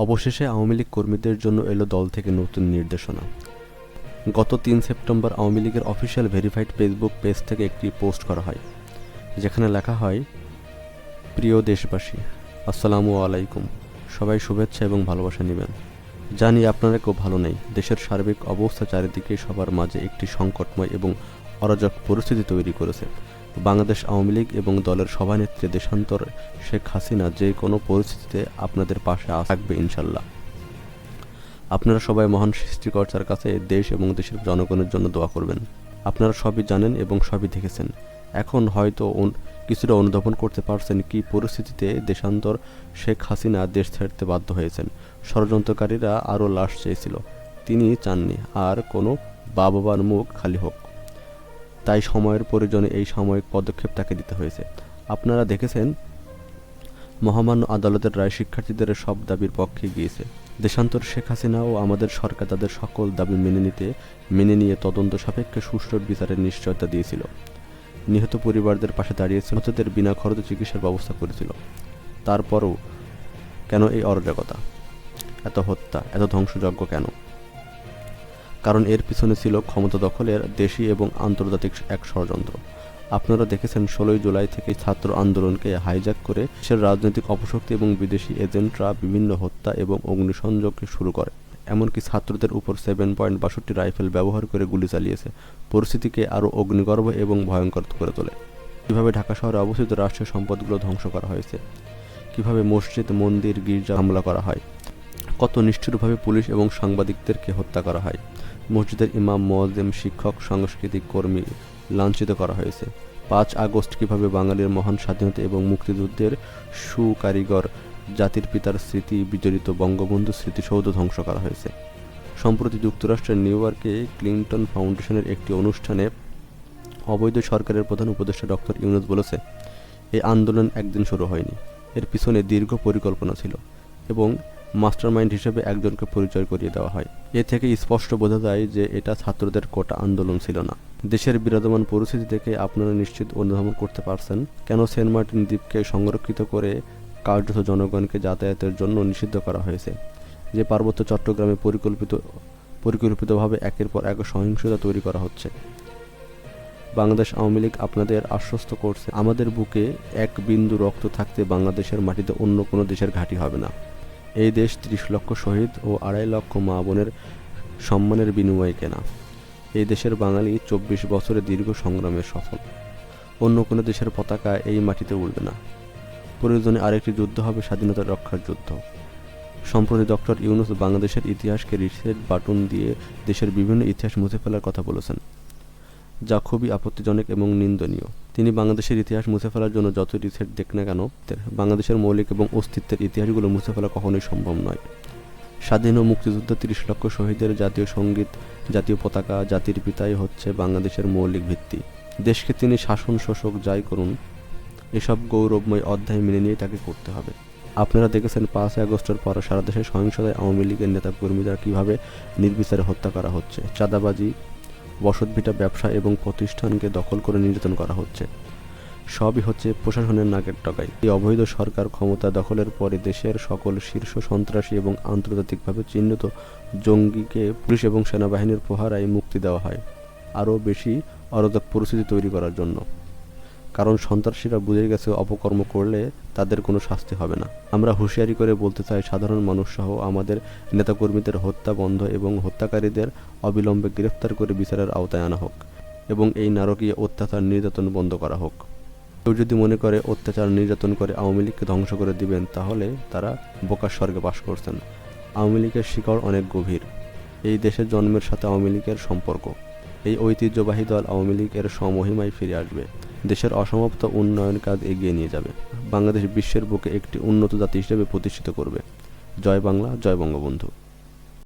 অবশেষে আওয়ামী লীগ কর্মীদের জন্য এলো দল থেকে নতুন নির্দেশনা। গত ৩ সেপ্টেম্বর আওয়ামী লীগের অফিসিয়াল ভেরিফাইড ফেসবুক পেজ থেকে একটি পোস্ট করা হয়, যেখানে লেখা হয়, প্রিয় দেশবাসী, আসসালামু আলাইকুম। সবাই শুভেচ্ছা এবং ভালোবাসা নেবেন। জানি আপনারা কেউ ভালো নেই। দেশের সার্বিক অবস্থা চারিদিকে সবার মাঝে একটি সংকটময় এবং অরাজক পরিস্থিতি তৈরি করেছে। বাংলাদেশ আওয়ামী লীগ এবং দলের সভানেত্রী দেশান্তর শেখ হাসিনা যে কোনো পরিস্থিতিতে আপনাদের পাশে থাকবে ইনশাল্লাহ। আপনারা সবাই মহান সৃষ্টিকর্তার কাছে দেশ এবং দেশের জনগণের জন্য দোয়া করবেন। আপনারা সবই জানেন এবং সবই দেখেছেন। এখন হয়তো কিছুটা অনুধাবন করতে পারছেন কী পরিস্থিতিতে দেশান্তর শেখ হাসিনা দেশ ছাড়তে বাধ্য হয়েছেন। ষড়যন্ত্রকারীরা আরও লাশ চেয়েছিল, তিনি চাননি আর কোনো বাবার মুখ খালি হোক। তাই সময়ের প্রয়োজনে এই সাময়িক পদক্ষেপ তাকে দিতে হয়েছে। আপনারা দেখেছেন, মহামান্য আদালতের রায় শিক্ষার্থীদের সব দাবির পক্ষে গিয়েছে। দেশান্তর শেখ হাসিনা ও আমাদের সরকার তাদের সকল দাবি মেনে নিয়ে তদন্ত সাপেক্ষে সুষ্ঠু বিচারের নিশ্চয়তা দিয়েছিল। নিহত পরিবারদের পাশে দাঁড়িয়েছিল, নিহতদের বিনা খরচে চিকিৎসার ব্যবস্থা করেছিল। তারপরও কেন এই অরাজকতা, এত হত্যা, এত ধ্বংসযজ্ঞ কেন? কারণ এর পিছনে ছিল ক্ষমতা দখলের দেশি এবং আন্তর্জাতিক এক ষড়যন্ত্র। আপনারা দেখেছেন 16 জুলাই থেকে ছাত্র আন্দোলনকে হাইজ্যাক করে দেশের রাজনৈতিক অপশক্তি এবং বিদেশি এজেন্টরা বিভিন্ন হত্যা এবং অগ্নিসংযোগ শুরু করে। এমনকি ছাত্রদের উপর 7.62 রাইফেল ব্যবহার করে গুলি চালিয়েছে, পরিস্থিতিকে আরও অগ্নিগর্ভ এবং ভয়ঙ্কর করে তোলে। কীভাবে ঢাকা শহরে অবস্থিত রাষ্ট্রীয় সম্পদগুলো ধ্বংস করা হয়েছে, কীভাবে মসজিদ, মন্দির, গির্জা হামলা করা হয়, কত নিষ্ঠুরভাবে পুলিশ এবং সাংবাদিকদেরকে হত্যা করা হয়, মসজিদের ইমাম, মুয়াজ্জিন, শিক্ষক, সাংস্কৃতিক কর্মী লাঞ্ছিত করা হয়েছে। 5 আগস্ট কীভাবে বাঙালির মহান স্বাধীনতা এবং মুক্তিযুদ্ধের সুকারিগর জাতির পিতার স্মৃতি বিজড়িত বঙ্গবন্ধু স্মৃতিসৌধ ধ্বংস করা হয়েছে। সম্প্রতি যুক্তরাষ্ট্রের নিউ ইয়র্কে ক্লিন্টন ফাউন্ডেশনের একটি অনুষ্ঠানে অবৈধ সরকারের প্রধান উপদেষ্টা ডক্টর ইউনূস বলেছে, এই আন্দোলন একদিন শুরু হয়নি, এর পিছনে দীর্ঘ পরিকল্পনা ছিল এবং মাস্টারমাইন্ড হিসেবে একজনকে পরিচয় করিয়ে দেওয়া হয়। এ থেকে স্পষ্ট বোঝা যায় যে এটা ছাত্রদের কোটা আন্দোলন ছিল না। দেশের বিরাজমান পরিস্থিতি থেকে আপনারা নিশ্চিত অনুধাবন করতে পারছেন কেন সেন্ট মার্টিন দ্বীপকে সংরক্ষিত করে কার্যত জনগণকে যাতায়াতের জন্য নিষিদ্ধ করা হয়েছে, যে পার্বত্য চট্টগ্রামে পরিকল্পিতভাবে একের পর এক সহিংসতা তৈরি করা হচ্ছে। বাংলাদেশ আওয়ামী লীগ আপনাদের আশ্বস্ত করছে, আমাদের বুকে এক বিন্দু রক্ত থাকতে বাংলাদেশের মাটিতে অন্য কোনো দেশের ঘাঁটি হবে না। এই দেশ 30 লক্ষ শহীদ ও 2.5 লক্ষ মা বোনের সম্মানের বিনিময়ে কেনা। এই দেশের বাঙালি 24 বছরের দীর্ঘ সংগ্রামের সফল। অন্য কোনো দেশের পতাকা এই মাটিতে উড়বে না। প্রয়োজনে আরেকটি যুদ্ধ হবে, স্বাধীনতা রক্ষার যুদ্ধ। সম্প্রতি ডক্টর ইউনূস বাংলাদেশের ইতিহাসকে রিসেট বাটন দিয়ে দেশের বিভিন্ন ইতিহাস মুছে ফেলার কথা বলেছেন, যা খুবই আপত্তিজনক এবং নিন্দনীয়। তিনি বাংলাদেশের ইতিহাস মুছে ফেলার জন্য যত রিসেট দেখ না কেন, বাংলাদেশের মৌলিক এবং অস্তিত্বের ইতিহাসগুলো মুছে ফেলা কখনোই সম্ভব নয়। স্বাধীন ও মুক্তিযুদ্ধ 30 লক্ষ শহীদের জাতীয় সঙ্গীত, জাতীয় পতাকা, জাতির পিতাই হচ্ছে বাংলাদেশের মৌলিক ভিত্তি। দেশকে তিনি শাসন, শোষক যাই করুন, এসব গৌরবময় অধ্যায় মেনে নিয়ে তাকে করতে হবে। আপনারা দেখেছেন 5 আগস্টের পর সারা দেশে সহিংসতায় আওয়ামী লীগের নেতা কর্মীরা কীভাবে নির্বিচারে হত্যা করা হচ্ছে, চাঁদাবাজি, বসতভিটা, ব্যবসা এবং প্রতিষ্ঠানকে দখল করে নির্যাতন করা হচ্ছে। সবই হচ্ছে প্রশাসনের নাকের ডগায়। এই অবৈধ সরকার ক্ষমতা দখলের পরে দেশের সকল শীর্ষ সন্ত্রাসী এবং আন্তর্জাতিকভাবে চিহ্নিত জঙ্গিকে পুলিশ এবং সেনাবাহিনীর প্রহারায় মুক্তি দেওয়া হয়, আরও বেশি অরাজক পরিস্থিতি তৈরি করার জন্য। কারণ সন্ত্রাসীরা বুঝে গেছে অপকর্ম করলে তাদের কোনো শাস্তি হবে না। আমরা হুঁশিয়ারি করে বলতে চাই, সাধারণ মানুষ সহ আমাদের নেতাকর্মীদের হত্যা বন্ধ এবং হত্যাকারীদের অবিলম্বে গ্রেফতার করে বিচারের আওতায় আনা হোক এবং এই নারকীয় অত্যাচার নির্যাতন বন্ধ করা হোক। কেউ যদি মনে করে অত্যাচার নির্যাতন করে আওয়ামী লীগকে ধ্বংস করে দিবেন, তাহলে তারা বোকার স্বর্গে বাস করছেন। আওয়ামী লীগের শিকড় অনেক গভীর। এই দেশের জন্মের সাথে আওয়ামী লীগের সম্পর্ক। এই ঐতিহ্যবাহী দল আওয়ামী লীগের স্বমহিমায় ফিরে আসবে, দেশের অসমাপ্ত উন্নয়ন কাজ এগিয়ে নিয়ে যাবে, বাংলাদেশ বিশ্বের বুকে একটি উন্নত জাতি হিসেবে প্রতিষ্ঠিত করবে। জয় বাংলা, জয় বঙ্গবন্ধু।